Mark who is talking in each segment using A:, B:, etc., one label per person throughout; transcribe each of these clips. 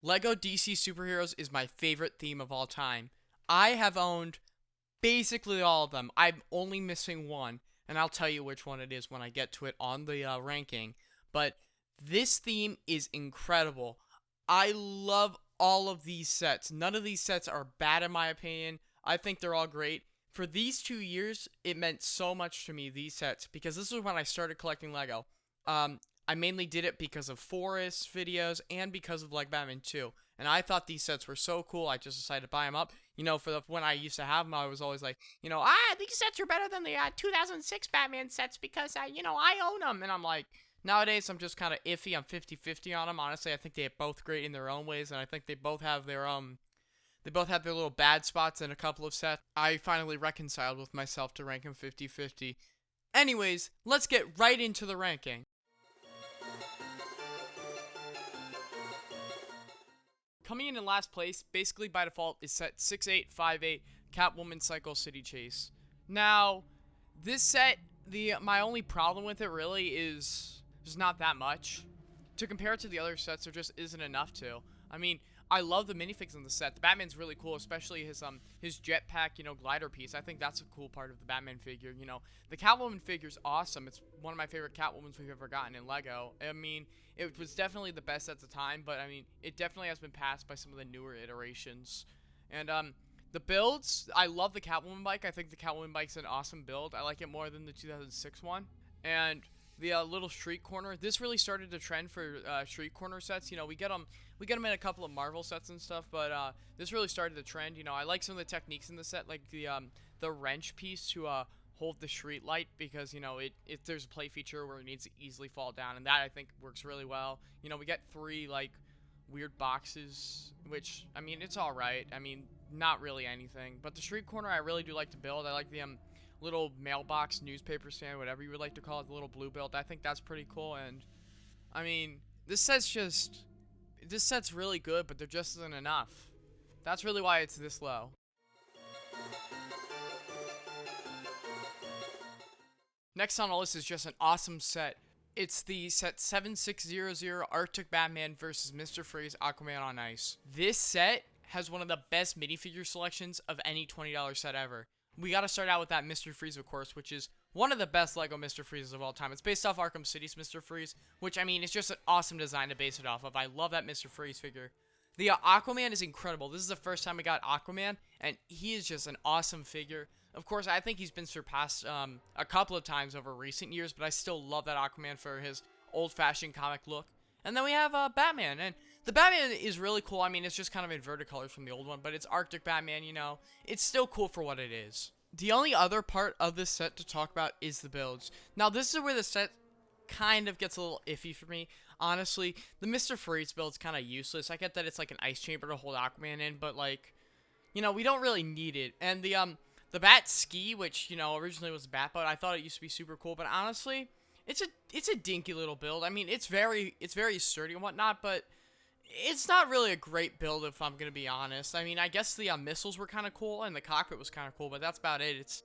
A: Lego DC Superheroes is my favorite theme of all time. I have owned basically all of them. I'm only missing one, and I'll tell you which one it is when I get to it on the ranking. But this theme is incredible. I love all of these sets. None of these sets are bad in my opinion. I think they're all great. For these 2 years, it meant so much to me, these sets, because this was when I started collecting Lego. I mainly did it because of Forrest videos and because of like Batman 2. And I thought these sets were so cool, I just decided to buy them up. When I used to have them, I was always like, these sets are better than the 2006 Batman sets because, I own them. And I'm like, nowadays, I'm just kind of iffy. I'm 50-50 on them. Honestly, I think they're both great in their own ways, and I think they both have their little bad spots in a couple of sets. I finally reconciled with myself to rank them 50-50. Anyways, let's get right into the ranking. Coming in last place, basically by default, is set 6858 Catwoman Cycle City Chase. Now, this set, my only problem with it really is there's not that much. To compare it to the other sets, there just isn't enough to. I mean, I love the minifigs in the set. The Batman's really cool, especially his jetpack, glider piece. I think that's a cool part of the Batman figure. The Catwoman figure's awesome. It's one of my favorite Catwomans we've ever gotten in Lego. I mean, it was definitely the best at the time, but I mean, it definitely has been passed by some of the newer iterations. And the builds, I love the Catwoman bike. I think the Catwoman bike's an awesome build. I like it more than the 2006 one. And the little street corner, this really started the trend for street corner sets. We get them in a couple of Marvel sets and stuff, but this really started the trend. I like some of the techniques in the set, like the wrench piece to hold the street light, because if there's a play feature where it needs to easily fall down, and that I think works really well. We get 3 like weird boxes, which I mean, it's all right. I mean, not really anything, but the street corner I really do like to build. I like the little mailbox, newspaper stand, whatever you would like to call it, the little blue build. I think that's pretty cool. And I mean, this set's really good, but there just isn't enough. That's really why it's this low. Next on the list is just an awesome set. It's the set 7600 Arctic Batman vs. Mr. Freeze Aquaman on Ice. This set has one of the best minifigure selections of any $20 set ever. We gotta start out with that Mr. Freeze, of course, which is one of the best Lego Mr. Freezes of all time. It's based off Arkham City's Mr. Freeze, which, I mean, it's just an awesome design to base it off of. I love that Mr. Freeze figure. The Aquaman is incredible. This is the first time we got Aquaman, and he is just an awesome figure. Of course, I think he's been surpassed a couple of times over recent years, but I still love that Aquaman for his old-fashioned comic look. And then we have Batman, and the Batman is really cool. I mean, it's just kind of inverted colors from the old one, but it's Arctic Batman, It's still cool for what it is. The only other part of this set to talk about is the builds. Now, this is where the set kind of gets a little iffy for me. Honestly, the Mr. Freeze build's kind of useless. I get that it's like an ice chamber to hold Aquaman in, but like, we don't really need it. And the Bat Ski, which, originally was a Bat boat, I thought it used to be super cool, but honestly, it's a dinky little build. I mean, it's very sturdy and whatnot, but it's not really a great build, if I'm gonna be honest. I mean, I guess the missiles were kind of cool and the cockpit was kind of cool, but that's about it. It's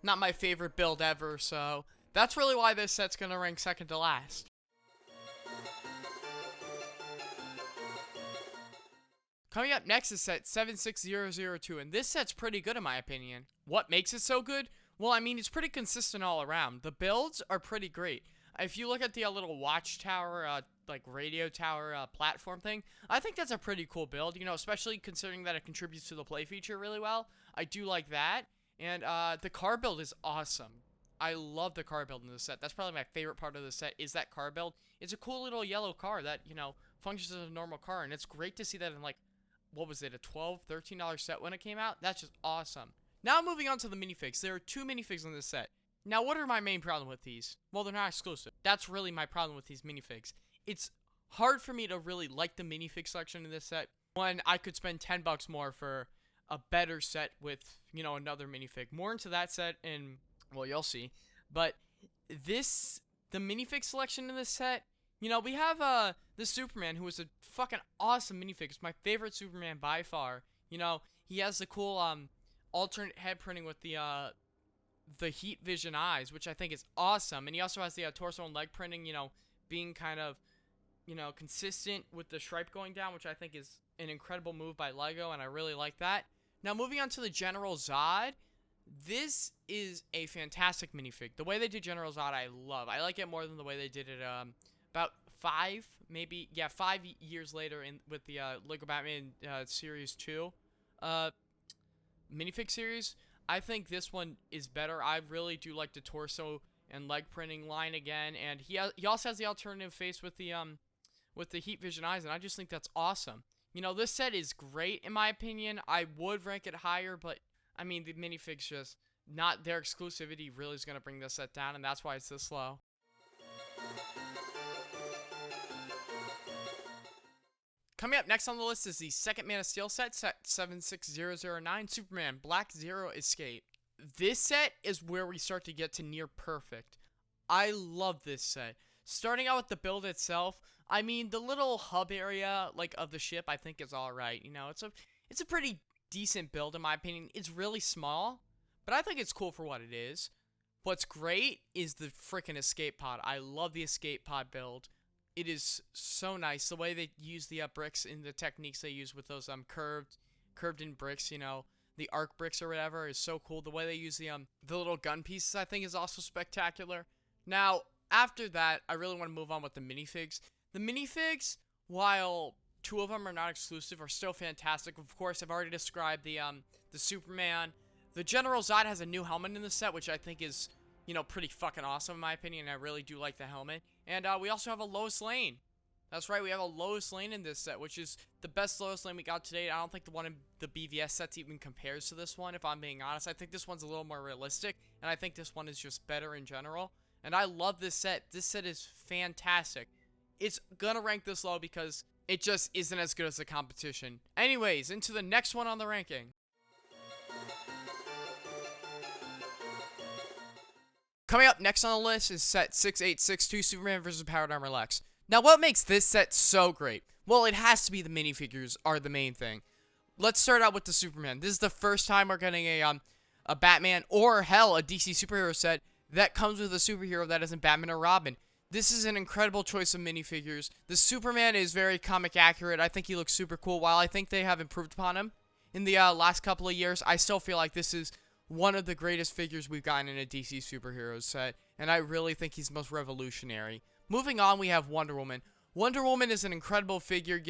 A: not my favorite build ever, so that's really why this set's gonna rank second to last. Coming up next is set 76002, and this set's pretty good in my opinion. What makes it so good? Well, I mean, it's pretty consistent all around. The builds are pretty great. If you look at the little watchtower, like radio tower platform thing, I think that's a pretty cool build, especially considering that it contributes to the play feature really well. I do like that. And the car build is awesome. I love the car build in this set. That's probably my favorite part of the set, is that car build. It's a cool little yellow car that, functions as a normal car, and it's great to see that in, like, what was it, a $12, $13 set when it came out? That's just awesome. Now moving on to the minifigs. There are 2 minifigs in this set. Now, what are my main problem with these? Well, they're not exclusive. That's really my problem with these minifigs. It's hard for me to really like the minifig selection in this set when I could spend $10 more for a better set with, another minifig. More into that set, and, well, you'll see. But the minifig selection in this set, we have the Superman, who is a fucking awesome minifig. It's my favorite Superman by far. He has the cool alternate head printing with the heat vision eyes, which I think is awesome. And he also has the torso and leg printing, being kind of consistent with the stripe going down, which I think is an incredible move by Lego, and I really like that. Now, moving on to the General Zod. This is a fantastic minifig. The way they did General Zod, I love. I like it more than the way they did it about 5 years later with the Lego Batman Series 2 minifig series. I think this one is better. I really do like the torso and leg printing line again, and he also has the alternative face with the heat vision eyes, and I just think that's awesome. This set is great in my opinion. I would rank it higher, but I mean, the minifigs just, not their exclusivity really is going to bring this set down, and that's why it's this low. Coming up next on the list is the second Man of Steel set 76009, Superman Black Zero Escape. This set is where we start to get to near perfect. I love this set. Starting out with the build itself, I mean, the little hub area, of the ship, I think is alright. It's a pretty decent build in my opinion. It's really small, but I think it's cool for what it is. What's great is the freaking escape pod. I love the escape pod build. It is so nice. The way they use the bricks and the techniques they use with those curved in bricks, the arc bricks or whatever, is so cool. The way they use the little gun pieces, I think, is also spectacular. Now, after that, I really want to move on with the minifigs. The minifigs, while 2 of them are not exclusive, are still fantastic. Of course, I've already described the Superman. The General Zod has a new helmet in the set, which I think is, pretty fucking awesome in my opinion. I really do like the helmet. And we also have a Lois Lane. That's right, we have a Lois Lane in this set, which is the best Lois Lane we got today. I don't think the one in the BVS sets even compares to this one, if I'm being honest. I think this one's a little more realistic, and I think this one is just better in general. And I love this set. This set is fantastic. It's gonna rank this low because it just isn't as good as the competition. Anyways, into the next one on the ranking. Coming up next on the list is set 6862, Superman vs. Powered Armor Lex. Now, what makes this set so great? Well, it has to be the minifigures are the main thing. Let's start out with the Superman. This is the first time we're getting a Batman, or hell, a DC superhero set that comes with a superhero that isn't Batman or Robin. This is an incredible choice of minifigures. The Superman is very comic accurate. I think he looks super cool. While I think they have improved upon him in the last couple of years, I still feel like this is one of the greatest figures we've gotten in a DC superhero set, and I really think he's most revolutionary. Moving on, we have Wonder Woman. Wonder Woman is an incredible figure.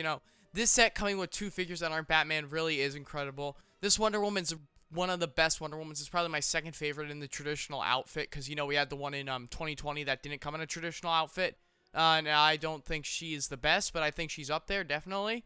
A: This set coming with 2 figures that aren't Batman really is incredible. This Wonder Woman's one of the best Wonder Womans. It's probably my second favorite in the traditional outfit, because, we had the one in 2020 that didn't come in a traditional outfit. And I don't think she is the best, but I think she's up there, definitely.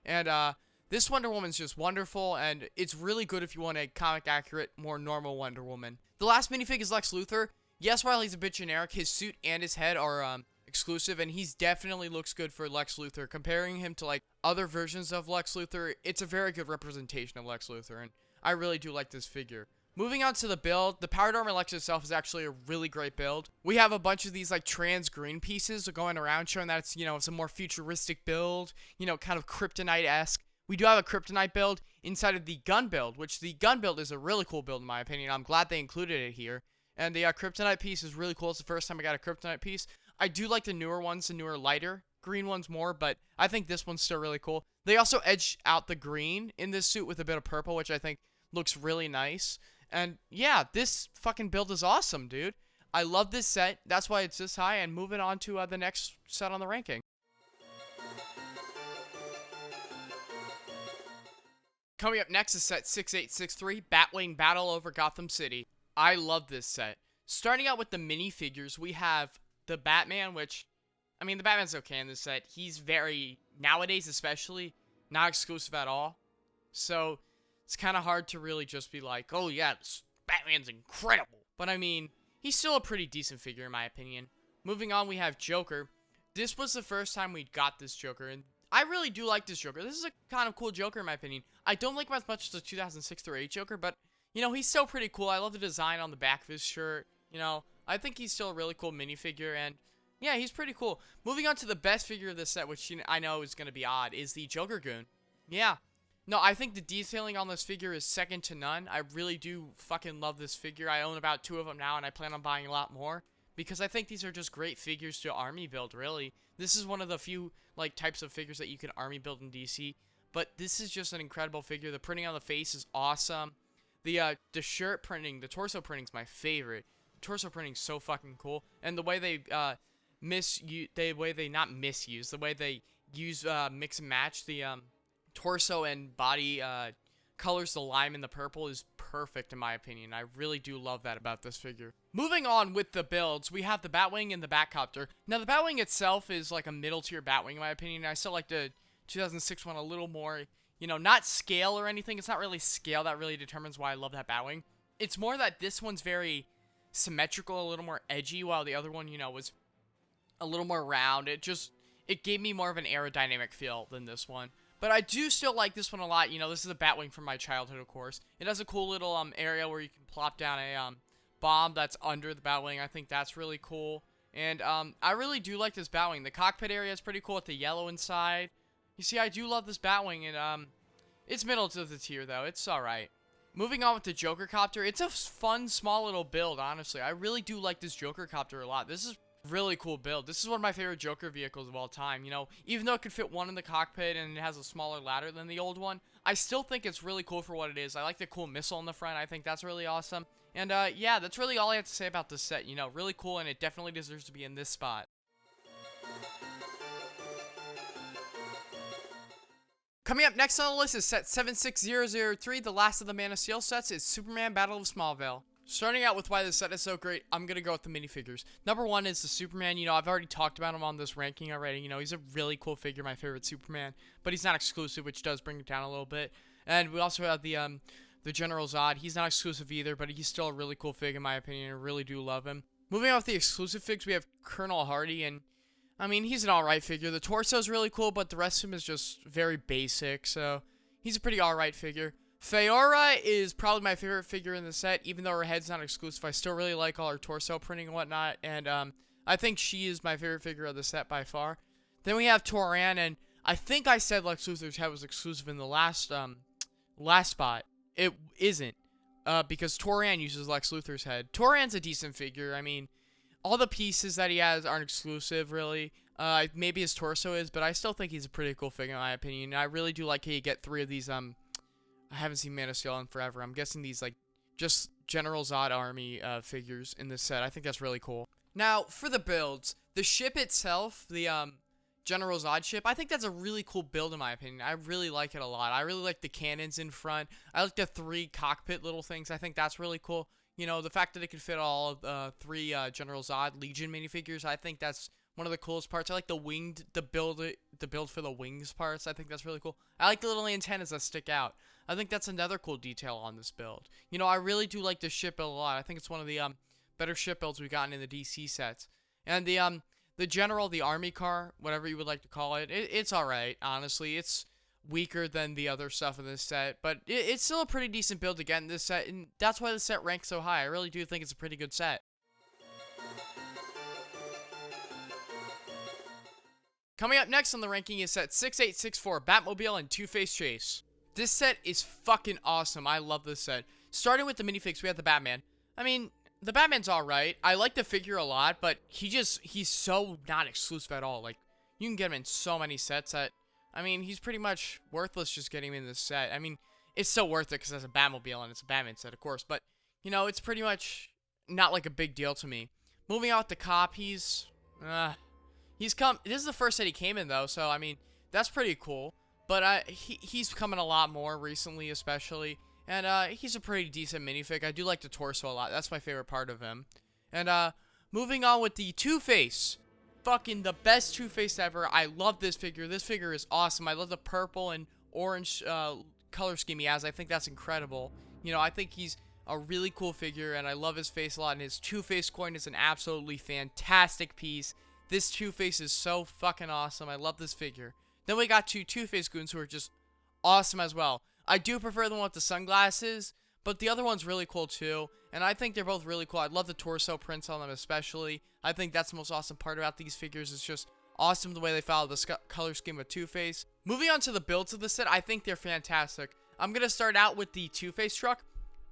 A: And this Wonder Woman's just wonderful, and it's really good if you want a comic-accurate, more normal Wonder Woman. The last minifig is Lex Luthor. Yes, while he's a bit generic, his suit and his head are exclusive, and he's definitely looks good for Lex Luthor. Comparing him to, other versions of Lex Luthor, it's a very good representation of Lex Luthor, and I really do like this figure. Moving on to the build, the Powered Armor Lex itself is actually a really great build. We have a bunch of these, trans green pieces going around, showing that it's, it's a more futuristic build, kind of Kryptonite-esque. We do have a Kryptonite build inside of the gun build, which the gun build is a really cool build in my opinion. I'm glad they included it here. And the Kryptonite piece is really cool. It's the first time I got a Kryptonite piece. I do like the newer ones, the newer lighter green ones more, but I think this one's still really cool. They also edge out the green in this suit with a bit of purple, which I think looks really nice. And yeah, this fucking build is awesome, dude. I love this set. That's why it's this high. And moving on to the next set on the ranking. Coming up next is set 6863, Batwing Battle Over Gotham City. I love this set. Starting out with the minifigures, we have the Batman, which, I mean, the Batman's okay in this set. He's very, nowadays especially, not exclusive at all. So, it's kind of hard to really just be like, oh yeah, this Batman's incredible. But I mean, he's still a pretty decent figure in my opinion. Moving on, we have Joker. This was the first time we got this Joker, and I really do like this Joker. This is a kind of cool Joker in my opinion. I don't like him as much as the 2006 through 8 Joker, but he's still pretty cool. I love the design on the back of his shirt. I think he's still a really cool minifigure, and yeah, he's pretty cool. Moving on to the best figure of this set, which I know is going to be odd, is the Joker Goon. Yeah. No, I think the detailing on this figure is second to none. I really do fucking love this figure. I own about 2 of them now, and I plan on buying a lot more. because I think these are just great figures to army build, really. This is one of the few, like, types of figures that you can army build in DC, but this is just an incredible figure. The printing on the face is awesome. The shirt printing, the torso printing is my favorite. The torso printing is so fucking cool, and the way they, the way they use, mix and match the, torso and body, colors, the lime and the purple, is perfect in my opinion. I really do love that about this figure. Moving on with the builds, we have the Batwing and the Batcopter. Now the Batwing itself is like a middle tier Batwing in my opinion. I still like the 2006 one a little more, you know, not scale or anything. It's not really scale that really determines why I love that Batwing. It's more that this one's very symmetrical, a little more edgy, while the other one, you know, was a little more round. It gave me more of an aerodynamic feel than this one. But I do still like this one a lot. You know, this is a Batwing from my childhood, of course. It has a cool little area where you can plop down a bomb that's under the Batwing. I think that's really cool. And I really do like this Batwing. The cockpit area is pretty cool with the yellow inside. You see, I do love this Batwing, and it's middle to the tier, though. It's alright. Moving on with the Joker Copter. It's a fun, small little build, honestly. I really do like this Joker Copter a lot. This is really cool build. This is one of my favorite Joker vehicles of all time. You know, even though it could fit one in the cockpit and it has a smaller ladder than the old one, I still think it's really cool for what it is. I like the cool missile in the front. I think that's really awesome. And yeah, that's really all I have to say about this set. You know, really cool, and it definitely deserves to be in this spot. Coming up next on the list is set 76003, the last of the Man of Steel sets, is Superman Battle of Smallville. Starting out with why this set is so great, I'm going to go with the minifigures. Number one is the Superman. You know, I've already talked about him on this ranking already. You know, he's a really cool figure, my favorite Superman. But he's not exclusive, which does bring it down a little bit. And we also have the General Zod. He's not exclusive either, but he's still a really cool fig in my opinion. I really do love him. Moving on with the exclusive figs, we have Colonel Hardy, and I mean, he's an alright figure. The torso is really cool, but the rest of him is just very basic, so he's a pretty alright figure. Feora is probably my favorite figure in the set, even though her head's not exclusive. I still really like all her torso printing and whatnot, and I think she is my favorite figure of the set by far. Then we have Toran, and I think I said Lex Luthor's head was exclusive in the last spot. It isn't, because Toran uses Lex Luthor's head. Toran's a decent figure. I mean, all the pieces that he has aren't exclusive, really. Maybe his torso is, but I still think he's a pretty cool figure in my opinion. I really do like how you get 3 of these, I haven't seen Man of Steel in forever. I'm guessing these, like, just General Zod army figures in this set. I think that's really cool. Now, for the builds, the ship itself, the General Zod ship, I think that's a really cool build in my opinion. I really like it a lot. I really like the cannons in front. I like the 3 cockpit little things. I think that's really cool. You know, the fact that it can fit all of 3 General Zod Legion minifigures, I think that's one of the coolest parts. I like the build for the wings parts. I think that's really cool. I like the little antennas that stick out. I think that's another cool detail on this build. You know, I really do like this ship build a lot. I think it's one of the better ship builds we've gotten in the DC sets. And the general, the army car, whatever you would like to call it, it's alright, honestly. It's weaker than the other stuff in this set, but it's still a pretty decent build to get in this set, and that's why the set ranks so high. I really do think it's a pretty good set. Coming up next on the ranking is set 6864, Batmobile and Two-Face Chase. This set is fucking awesome. I love this set. Starting with the minifigs, we have the Batman. I mean, the Batman's alright. I like the figure a lot, but he's so not exclusive at all. Like, you can get him in so many sets that, I mean, he's pretty much worthless just getting him in this set. I mean, it's still worth it because it's a Batmobile and it's a Batman set, of course. But, you know, it's pretty much not like a big deal to me. Moving on with the cop, he's come, this is the first set he came in, though, so, I mean, that's pretty cool. But he's coming a lot more recently, especially. And he's a pretty decent minifig. I do like the torso a lot. That's my favorite part of him. And moving on with the Two-Face. Fucking the best Two-Face ever. I love this figure. This figure is awesome. I love the purple and orange color scheme he has. I think that's incredible. You know, I think he's a really cool figure, and I love his face a lot. And his Two-Face coin is an absolutely fantastic piece. This Two-Face is so fucking awesome. I love this figure. Then we got 2 Two-Face goons who are just awesome as well. I do prefer the one with the sunglasses, but the other one's really cool too. And I think they're both really cool. I love the torso prints on them especially. I think that's the most awesome part about these figures. It's just awesome the way they follow the color scheme of Two-Face. Moving on to the builds of the set, I think they're fantastic. I'm going to start out with the Two-Face truck.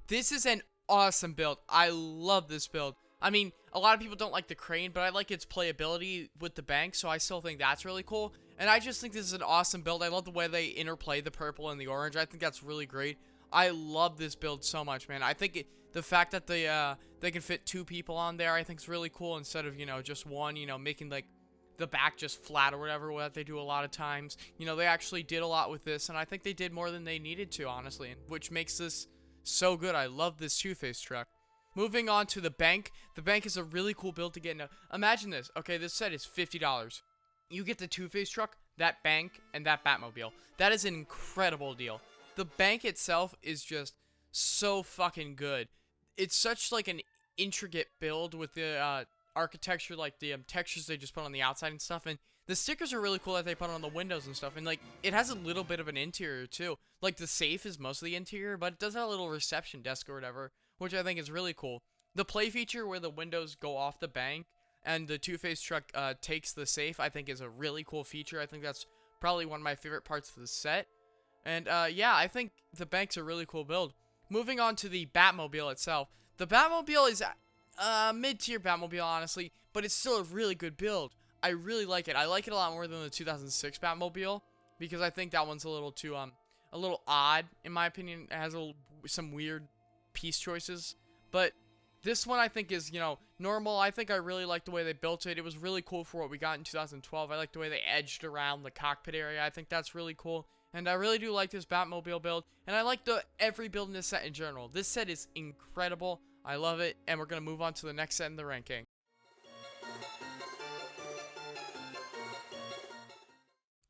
A: This is an awesome build. I love this build. I mean, A lot of people don't like the crane, but I like its playability with the bank, so I still think that's really cool. And I just think this is an awesome build. I love the way they interplay the purple and the orange. I think that's really great. I love this build so much, man. I think the fact that they can fit 2 people on there, I think is really cool instead of, just one, making, like, the back just flat or whatever that they do a lot of times. They actually did a lot with this, and I think they did more than they needed to, honestly, which makes this so good. I love this Two-Face truck. Moving on to the bank. The bank is a really cool build to get into. Imagine this. Okay, this set is $50. You get the Two-Face truck, that bank, and that Batmobile. That is an incredible deal. The bank itself is just so fucking good. It's such like an intricate build with the architecture, like the textures they just put on the outside and stuff, and the stickers are really cool that they put on the windows and stuff, and like it has a little bit of an interior too. Like the safe is mostly interior, but it does have a little reception desk or whatever, which I think is really cool. The play feature where the windows go off the bank and the Two-Face truck takes the safe, I think is a really cool feature. I think that's probably one of my favorite parts of the set. And yeah, I think the bank's a really cool build. Moving on to the Batmobile itself. The Batmobile is mid-tier Batmobile, honestly, but it's still a really good build. I really like it. I like it a lot more than the 2006 Batmobile because I think that one's a little too a little odd in my opinion. It has some weird piece choices, but this one I think is, normal. I think I really like the way they built it. It was really cool for what we got in 2012. I like the way they edged around the cockpit area. I think that's really cool. And I really do like this Batmobile build. And I like every build in this set in general. This set is incredible. I love it. And we're going to move on to the next set in the ranking.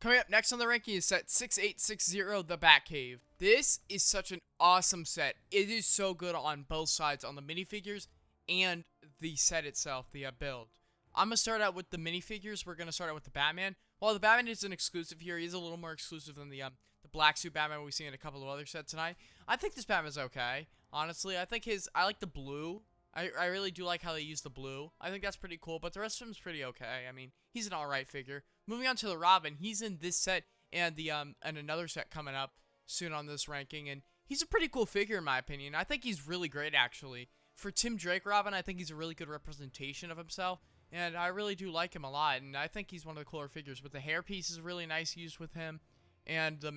A: Coming up next on the ranking is set 6860, the Batcave. This is such an awesome set. It is so good on both sides, on the minifigures and the set itself, the build. I'm going to start out with the minifigures. We're going to start out with the Batman. While the Batman is an exclusive here, he's a little more exclusive than the black suit Batman we see in a couple of other sets tonight. I think this Batman's okay, honestly. I like the blue. I really do like how they use the blue. I think that's pretty cool, but the rest of him's pretty okay. I mean, he's an alright figure. Moving on to the Robin, he's in this set and and another set coming up soon on this ranking, and he's a pretty cool figure in my opinion. I think he's really great, actually. For Tim Drake Robin, I think he's a really good representation of himself. And I really do like him a lot, and I think he's one of the cooler figures. But the hairpiece is really nice used with him, and the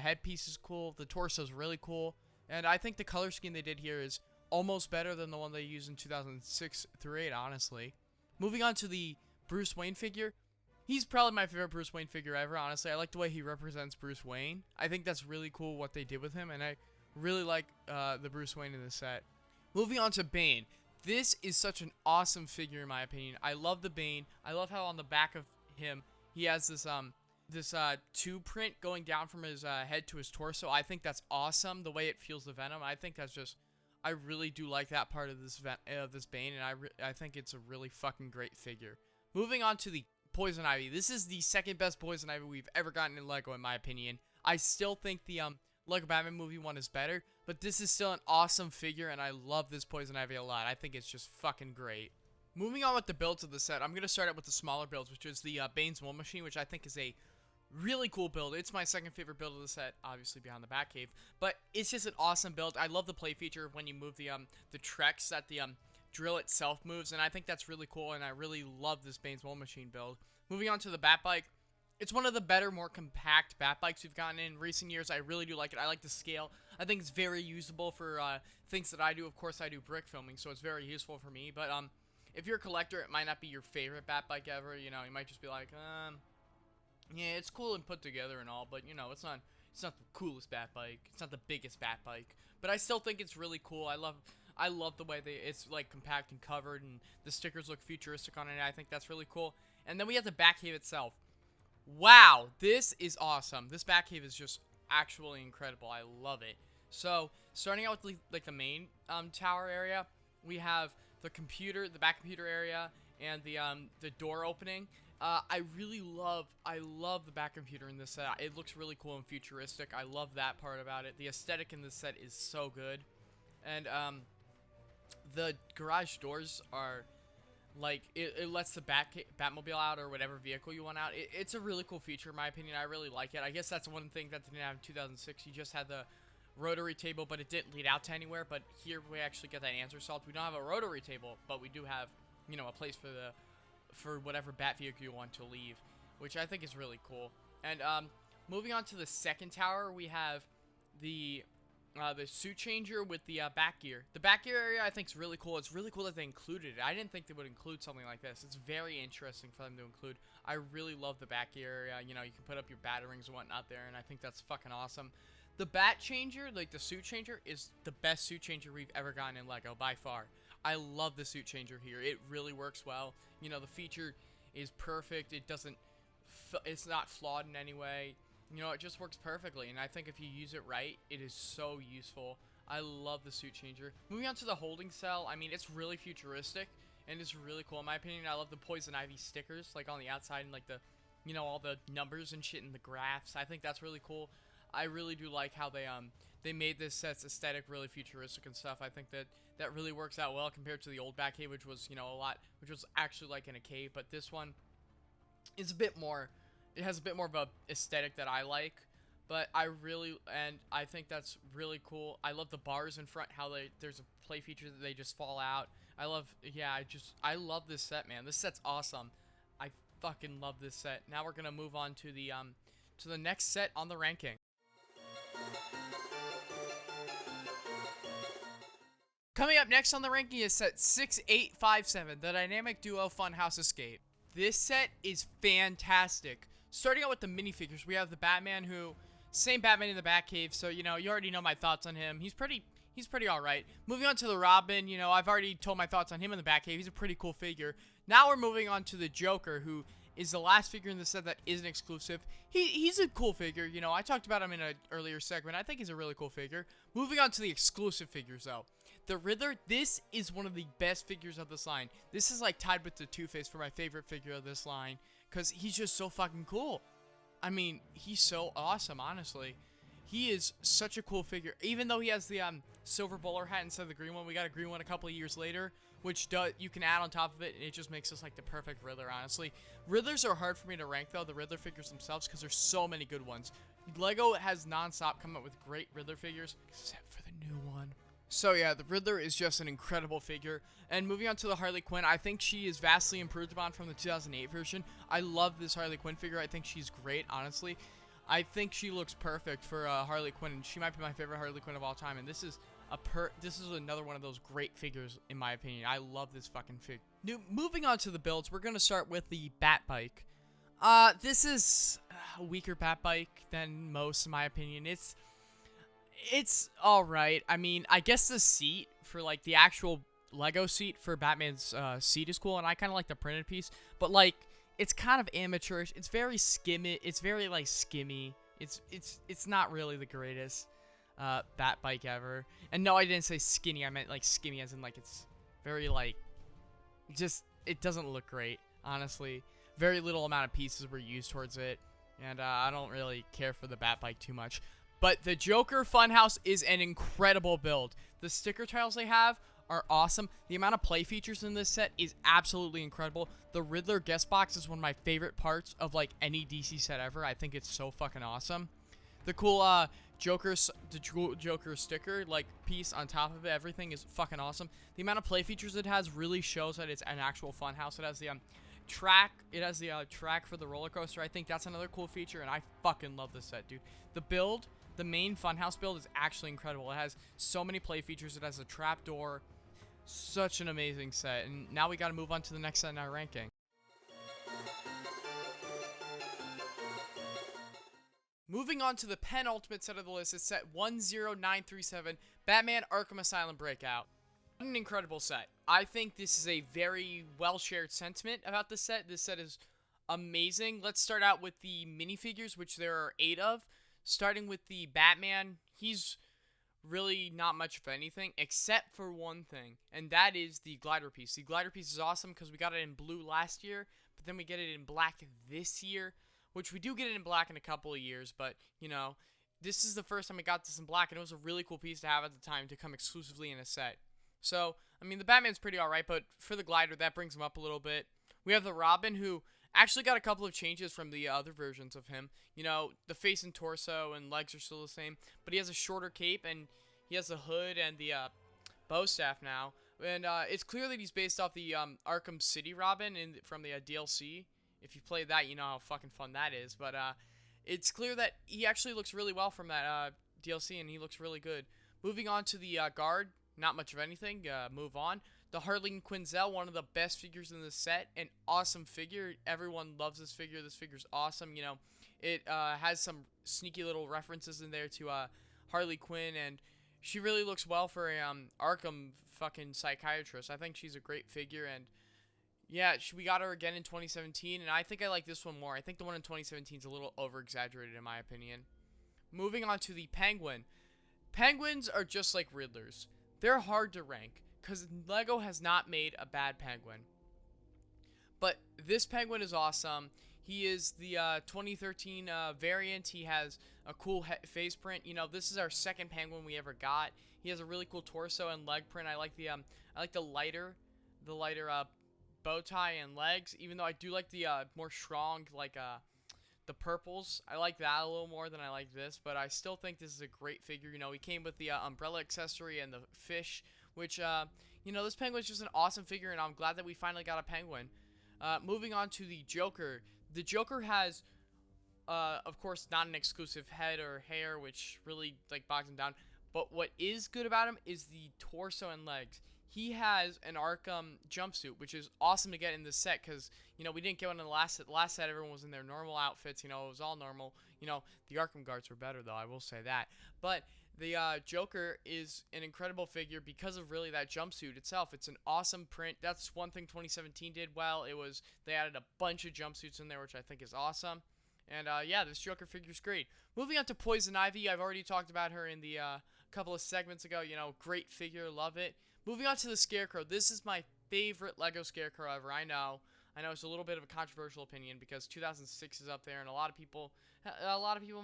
A: headpiece is cool. The torso is really cool, and I think the color scheme they did here is almost better than the one they used in 2006 through 8, honestly. Moving on to the Bruce Wayne figure, he's probably my favorite Bruce Wayne figure ever, honestly. I like the way he represents Bruce Wayne. I think that's really cool what they did with him, and I really like the Bruce Wayne in this set. Moving on to Bane. This is such an awesome figure in my opinion. I love the Bane. I love how on the back of him he has this tube print going down from his head to his torso. I think that's awesome. The way it feels the Venom. I think that's just, I really do like that part of this Bane, and I think it's a really fucking great figure. Moving on to the Poison Ivy. This is the second best Poison Ivy we've ever gotten in LEGO in my opinion. I still think the LEGO Batman movie one is better, but this is still an awesome figure, and I love this Poison Ivy a lot. I think it's just fucking great. Moving on with the builds of the set, I'm going to start out with the smaller builds, which is the Bane's War Machine, which I think is a really cool build. It's my second favorite build of the set, obviously behind the Batcave, but it's just an awesome build. I love the play feature of when you move the Trex that the drill itself moves, and I think that's really cool, and I really love this Bane's War Machine build. Moving on to the Batbike. It's one of the better, more compact Batbikes we've gotten in recent years. I really do like it. I like the scale. I think it's very usable for things that I do. Of course, I do brick filming, so it's very useful for me. But if you're a collector, it might not be your favorite Batbike ever. You might just be like, yeah, it's cool and put together and all, but it's not the coolest Batbike. It's not the biggest Batbike, but I still think it's really cool. I love the way it's like compact and covered, and the stickers look futuristic on it. I think that's really cool. And then we have the Batcave itself. Wow, this is awesome. This Batcave is just actually incredible. I love it. So, starting out with like the main tower area, we have the back computer area, and the door opening. I love the back computer in this set. It looks really cool and futuristic. I love that part about it. The aesthetic in this set is so good. And the garage doors are like, it lets the Batmobile out, or whatever vehicle you want out. It's a really cool feature in my opinion. I really like it. I guess that's one thing that didn't have in 2006. You just had the rotary table, but it didn't lead out to anywhere. But here we actually get that answer solved. We don't have a rotary table, but we do have a place for whatever bat vehicle you want to leave, which I think is really cool. And moving on to the second tower, we have the suit changer with the back gear. The back gear area I think is really cool. It's really cool that they included it. I didn't think they would include something like this. It's very interesting for them to include. I really love the back gear area. You know, you can put up your batarangs and whatnot there, and I think that's fucking awesome. The bat changer, like the suit changer, is the best suit changer we've ever gotten in LEGO by far. I love the suit changer here. It really works well. You know, the feature is perfect. It's not flawed in any way. You know, it just works perfectly, and I think if you use it right, it is so useful. I love the suit changer. Moving on to the holding cell, I mean, it's really futuristic, and it's really cool in my opinion. I love the Poison Ivy stickers, like on the outside, and like the, you know, all the numbers and shit in the graphs. I think that's really cool. I really do like how they made this set's aesthetic really futuristic and stuff. I think that really works out well compared to the old Batcave, which was, you know, which was actually like in a cave, but this one is a bit more. It has a bit more of a aesthetic that I like, but I think that's really cool. I love the bars in front, how there's a play feature that they just fall out. I love this set, man. This set's awesome. I fucking love this set. Now we're gonna move on to the next set on the ranking. Coming up next on the ranking is set 6857, the Dynamic Duo Funhouse Escape. This set is fantastic. Starting out with the minifigures, we have the Batman, who, same Batman in the Batcave, so, you know, you already know my thoughts on him. He's pretty alright. Moving on to the Robin, you know, I've already told my thoughts on him in the Batcave. He's a pretty cool figure. Now we're moving on to the Joker, who is the last figure in the set that isn't exclusive. He's a cool figure, you know, I talked about him in an earlier segment. I think he's a really cool figure. Moving on to the exclusive figures, though. The Riddler, this is one of the best figures of this line. This is like tied with the Two-Face for my favorite figure of this line, because he's just so fucking cool. I mean, he's so awesome, honestly. He is such a cool figure. Even though he has the silver bowler hat instead of the green one, we got a green one a couple of years later, which you can add on top of it, and it just makes us like the perfect Riddler, honestly. Riddlers are hard for me to rank, though, the Riddler figures themselves, because there's so many good ones. LEGO has non-stop come up with great Riddler figures, except for the new one. So yeah, the Riddler is just an incredible figure. And moving on to the Harley Quinn, I think she is vastly improved upon from the 2008 version. I love this Harley Quinn figure. I think she's great, honestly. I think she looks perfect for Harley Quinn, and she might be my favorite Harley Quinn of all time. And this is another one of those great figures, in my opinion. I love this fucking figure. Moving on to the builds, we're gonna start with the Batbike. This is a weaker Batbike than most, in my opinion. It's alright. I mean, I guess the seat for, like, the actual Lego seat for Batman's seat is cool, and I kind of like the printed piece, but, like, it's kind of amateurish. It's very skimmy. It's very, like, skimmy. It's not really the greatest bat bike ever. And no, I didn't say skinny. I meant, like, skimmy as in, like, it's very, like, just, it doesn't look great, honestly. Very little amount of pieces were used towards it, and I don't really care for the bat bike too much. But the Joker Funhouse is an incredible build. The sticker tiles they have are awesome. The amount of play features in this set is absolutely incredible. The Riddler guest box is one of my favorite parts of, like, any DC set ever. I think it's so fucking awesome. The cool Joker sticker, like, piece on top of it, everything is fucking awesome. The amount of play features it has really shows that it's an actual Funhouse. It has the track. It has the track for the roller coaster. I think that's another cool feature, and I fucking love this set, dude. The build. The main Funhouse build is actually incredible. It has so many play features. It has a trapdoor. Such an amazing set. And now we got to move on to the next set in our ranking. Moving on to the penultimate set of the list is set 10937, Batman Arkham Asylum Breakout. What an incredible set. I think this is a very well-shared sentiment about this set. This set is amazing. Let's start out with the minifigures, which there are 8 of. Starting with the Batman, he's really not much of anything, except for one thing, and that is the glider piece. The glider piece is awesome because we got it in blue last year, but then we get it in black this year, which we do get it in black in a couple of years, but, you know, this is the first time we got this in black, and it was a really cool piece to have at the time to come exclusively in a set. So, I mean, the Batman's pretty alright, but for the glider, that brings him up a little bit. We have the Robin, who actually got a couple of changes from the other versions of him. You know, the face and torso and legs are still the same, but he has a shorter cape, and he has the hood and the bow staff now. And it's clear that he's based off the Arkham City Robin from the DLC. If you played that, you know how fucking fun that is. But it's clear that he actually looks really well from that DLC, and he looks really good. Moving on to the guard, not much of anything. Move on. The Harleen Quinzel, one of the best figures in the set, an awesome figure. Everyone loves this figure. This figure's awesome. You know, it has some sneaky little references in there to Harley Quinn, and she really looks well for a Arkham fucking psychiatrist. I think she's a great figure, and yeah, we got her again in 2017, and I think I like this one more. I think the one in 2017 is a little over-exaggerated in my opinion. Moving on to the Penguin. Penguins are just like Riddlers. They're hard to rank, because LEGO has not made a bad penguin. But this penguin is awesome. He is the 2013 variant. He has a cool face print. You know, this is our second penguin we ever got. He has a really cool torso and leg print. I like the lighter bow tie and legs. Even though I do like the more strong, like the purples. I like that a little more than I like this. But I still think this is a great figure. You know, he came with the umbrella accessory and the fish, which you know, this penguin is just an awesome figure, and I'm glad that we finally got a penguin. Moving on to the Joker. The Joker has, of course, not an exclusive head or hair, which really like bogs him down. But what is good about him is the torso and legs. He has an Arkham jumpsuit, which is awesome to get in this set because, you know, we didn't get one in the last set. Last set, everyone was in their normal outfits. You know, it was all normal. You know, the Arkham guards were better, though, I will say that. But the Joker is an incredible figure because of really that jumpsuit itself. It's an awesome print. That's one thing 2017 did well. It was they added a bunch of jumpsuits in there, which I think is awesome. And yeah, this Joker figure's great. Moving on to Poison Ivy. I've already talked about her in the couple of segments ago. You know, great figure. Love it. Moving on to the Scarecrow. This is my favorite LEGO Scarecrow ever. I know it's a little bit of a controversial opinion because 2006 is up there, and a lot of people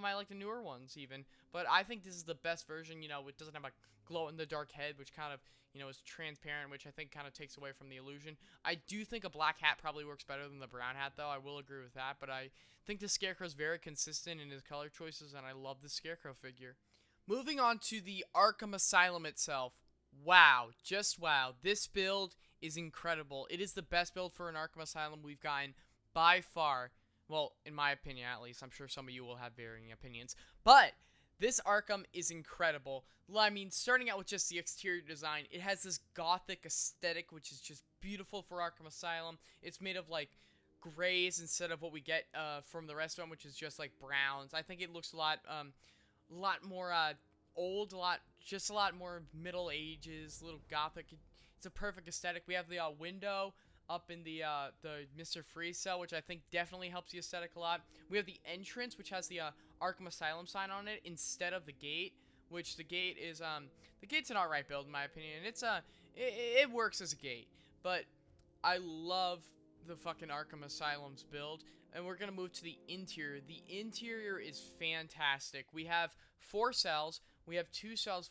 A: might like the newer ones even. But I think this is the best version. You know, it doesn't have a glow-in-the-dark head, which kind of, you know, is transparent, which I think kind of takes away from the illusion. I do think a black hat probably works better than the brown hat, though. I will agree with that. But I think the Scarecrow is very consistent in his color choices, and I love the Scarecrow figure. Moving on to the Arkham Asylum itself. Wow, just wow. This build is incredible. It is the best build for an Arkham Asylum we've gotten by far. Well, in my opinion, at least. I'm sure some of you will have varying opinions. But this Arkham is incredible. I mean, starting out with just the exterior design, it has this gothic aesthetic, which is just beautiful for Arkham Asylum. It's made of, like, grays instead of what we get from the rest of them, which is just, like, browns. I think it looks a lot more old, a lot more Middle Ages, little gothic. It's a perfect aesthetic. We have the window up in the Mr. Freeze cell, which I think definitely helps the aesthetic a lot. We have the entrance, which has the Arkham Asylum sign on it instead of the gate, which the gate is the gate's an alright build in my opinion. It works as a gate, but I love the fucking Arkham Asylum's build. And we're gonna move to the interior. The interior is fantastic. We have 4 cells. We have 2 cells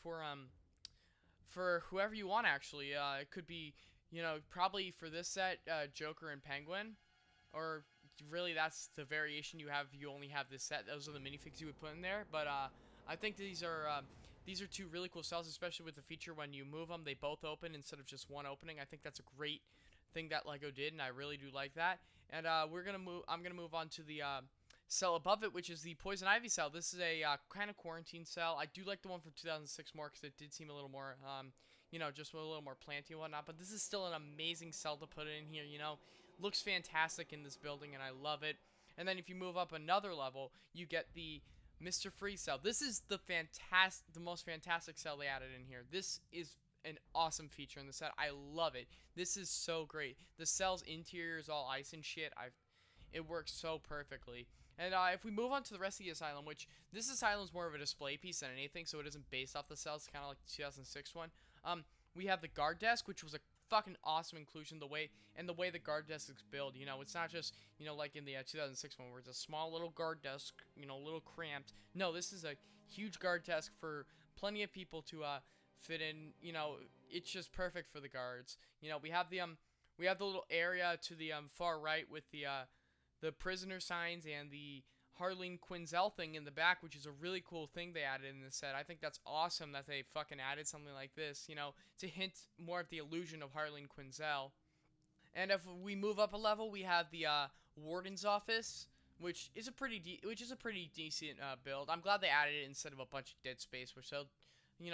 A: for whoever you want, actually. It could be, you know, probably for this set, Joker and Penguin. Or really, that's the variation you have. You only have this set. Those are the minifigs you would put in there. But I think these are 2 really cool cells, especially with the feature when you move them, they both open instead of just one opening. I think that's a great thing that LEGO did, and I really do like that. And I'm gonna move on to the cell above it, which is the Poison Ivy cell. This is a kind of quarantine cell. I do like the one from 2006 more because it did seem a little more, you know, just a little more planty and whatnot. But this is still an amazing cell to put in here. You know, looks fantastic in this building, and I love it. And then if you move up another level, you get the Mr. Freeze cell. This is the most fantastic cell they added in here. This is an awesome feature in the set. I love it. This is so great. The cell's interior is all ice and shit. It works so perfectly. And if we move on to the rest of the Asylum, which this Asylum is more of a display piece than anything, so it isn't based off the cells, kind of like the 2006 one. We have the guard desk, which was a fucking awesome inclusion. The way the guard desk is built, you know, it's not just, you know, like in the 2006 one where it's a small little guard desk, you know, a little cramped. No, this is a huge guard desk for plenty of people to fit in. You know, it's just perfect for the guards. You know, we have the little area to the far right with the prisoner signs and the Harleen Quinzel thing in the back, which is a really cool thing they added in the set. I think that's awesome that they fucking added something like this, to hint more of the illusion of Harleen Quinzel. And if we move up a level, we have the Warden's office, which is a pretty decent build. I'm glad they added it instead of a bunch of dead space, which they'll,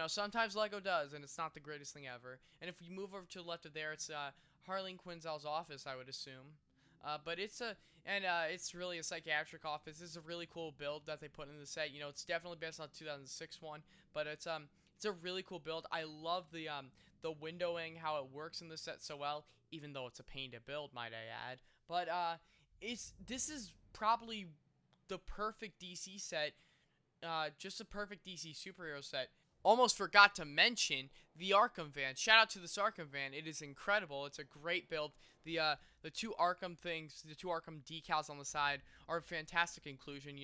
A: sometimes Lego does, and it's not the greatest thing ever. And if we move over to the left of there, it's Harleen Quinzel's office, I would assume. But it's really a psychiatric office. It's a really cool build that they put in the set. It's definitely based on the 2006 one, but it's a really cool build. I love the windowing, how it works in the set so well, even though it's a pain to build, might I add. But this is probably the perfect DC set, just a perfect DC superhero set. Almost forgot to mention the Arkham van. Shout out to this Arkham van. It is incredible. It's a great build. The two Arkham things, the two Arkham decals on the side are a fantastic inclusion.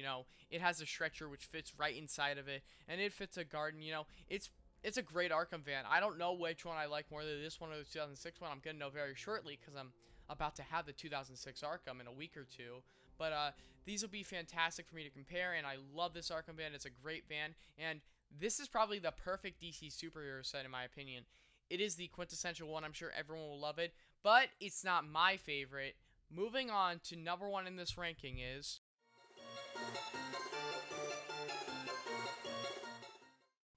A: It has a stretcher which fits right inside of it, and it fits a garden. It's a great Arkham van. I don't know which one I like more, this one or the 2006 one. I'm gonna know very shortly because I'm about to have the 2006 Arkham in a week or two. But these will be fantastic for me to compare, and I love this Arkham van. It's a great van, and this is probably the perfect DC superhero set in my opinion. It is the quintessential one. I'm sure everyone will love it, but it's not my favorite. Moving on to number one in this ranking is...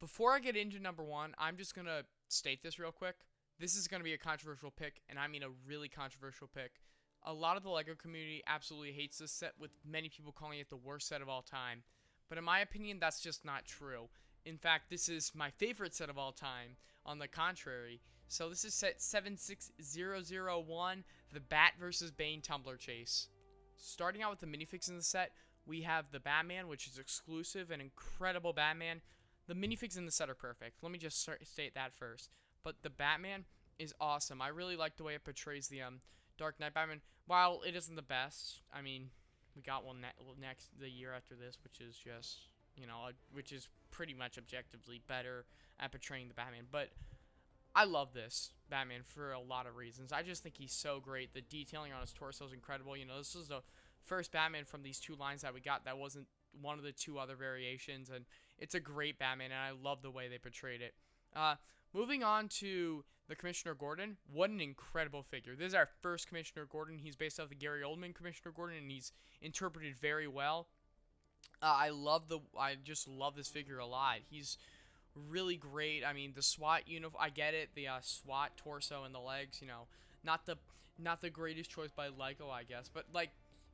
A: Before I get into number one, I'm just going to state this real quick. This is going to be a controversial pick, and I mean a really controversial pick. A lot of the LEGO community absolutely hates this set, with many people calling it the worst set of all time. But in my opinion, that's just not true. In fact, this is my favorite set of all time, on the contrary. So this is set 76001, the Bat vs. Bane Tumbler Chase. Starting out with the minifigs in the set, we have the Batman, which is exclusive, an incredible Batman. The minifigs in the set are perfect. Let me just state that first. But the Batman is awesome. I really like the way it portrays the Dark Knight Batman. While it isn't the best, I mean, we got one the year after this, which is just, which is pretty much objectively better at portraying the Batman. But I love this Batman for a lot of reasons. I just think he's so great. The detailing on his torso is incredible. This was the first Batman from these two lines that we got that wasn't one of the two other variations, and it's a great Batman, and I love the way they portrayed it. Moving on to the Commissioner Gordon. What an incredible figure. This is our first Commissioner Gordon. He's based off the Gary Oldman Commissioner Gordon, and he's interpreted very well. I just love this figure a lot. He's really great. I mean, the SWAT uniform, I get it. The SWAT torso and the legs, not the greatest choice by Lego, I guess. But like,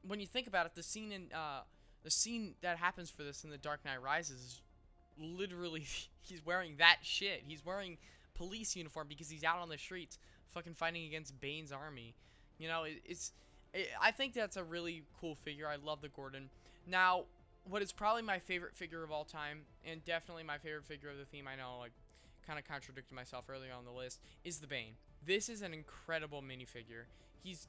A: when you think about it, the scene that happens for this in The Dark Knight Rises is literally he's wearing that shit. He's wearing police uniform because he's out on the streets fucking fighting against Bane's army. I think that's a really cool figure. I love the Gordon. Now, what is probably my favorite figure of all time, and definitely my favorite figure of the theme, I know I kind of contradicted myself earlier on the list, is the Bane. This is an incredible minifigure. He's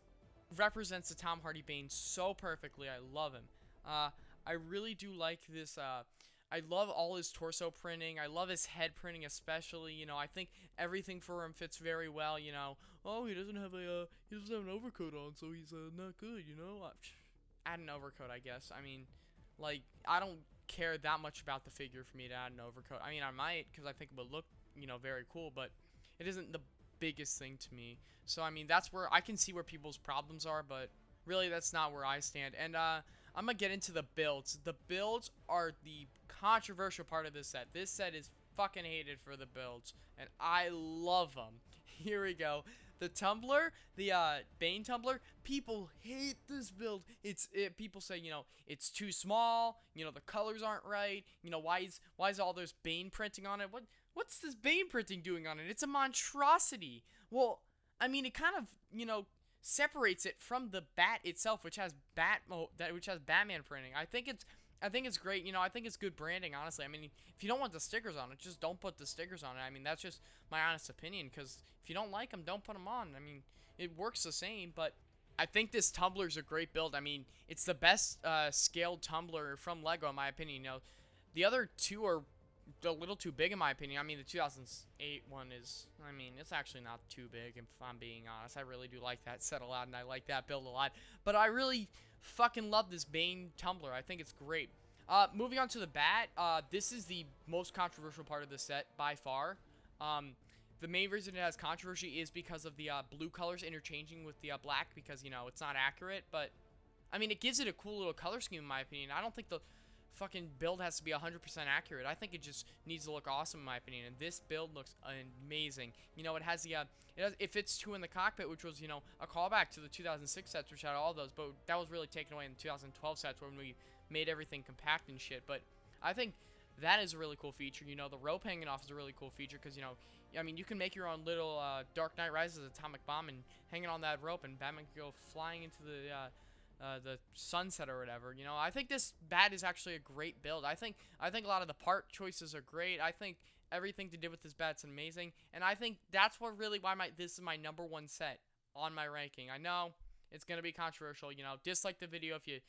A: represents the Tom Hardy Bane so perfectly. I love him. I really do like this. I love all his torso printing. I love his head printing especially. I think everything for him fits very well. Oh, he doesn't have an overcoat on, so he's not good. Add an overcoat, I guess. I mean, like, I don't care that much about the figure for me to add an overcoat. I mean, I might, because I think it would look, very cool, but it isn't the biggest thing to me. So, I mean, that's where I can see where people's problems are, but really that's not where I stand. And I'm going to get into the builds. The builds are the controversial part of this set. This set is fucking hated for the builds, and I love them. Here we go. The Tumbler, the Bane Tumbler, people hate this build. People say, it's too small, the colors aren't right, why is all this Bane printing on it? What's this Bane printing doing on it? It's a monstrosity. Well, I mean, it kind of, separates it from the Bat itself, which has Batman printing. I think it's great. I think it's good branding, honestly. I mean, if you don't want the stickers on it, just don't put the stickers on it. I mean, that's just my honest opinion, because if you don't like them, don't put them on. I mean, it works the same, but I think this Tumbler's a great build. I mean, it's the best scaled Tumbler from Lego, in my opinion. The other two are a little too big, in my opinion. I mean, the 2008 one is, it's actually not too big, if I'm being honest. I really do like that set a lot, and I like that build a lot. But I really fucking love this Bane Tumbler. I think it's great. Moving on to the Bat. This is the most controversial part of the set by far. The main reason it has controversy is because of the blue colors interchanging with the black, because, you know, it's not accurate. But, I mean, it gives it a cool little color scheme, in my opinion. I don't think the fucking build has to be 100% accurate. I think it just needs to look awesome, in my opinion. And this build looks amazing. You know, it has the, it fits 2 in the cockpit, which was, you know, a callback to the 2006 sets, which had all those. But that was really taken away in the 2012 sets when we made everything compact and shit. But I think that is a really cool feature. You know, the rope hanging off is a really cool feature because, you know, I mean, you can make your own little Dark Knight Rises atomic bomb and hang it on that rope, and Batman can go flying into the sunset or whatever. You know, I think this Bat is actually a great build. I think a lot of the part choices are great. I think everything to do with this Bat's amazing, and I think that's what really why this is my #1 set on my ranking. I know it's gonna be controversial. You know, dislike the video if you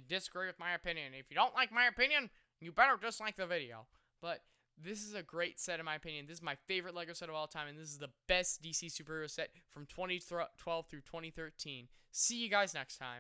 A: disagree with my opinion. If you don't like my opinion, you better dislike the video. But this is a great set in my opinion. This is my favorite LEGO set of all time, and this is the best DC superhero set from 2012 through 2013. See you guys next time.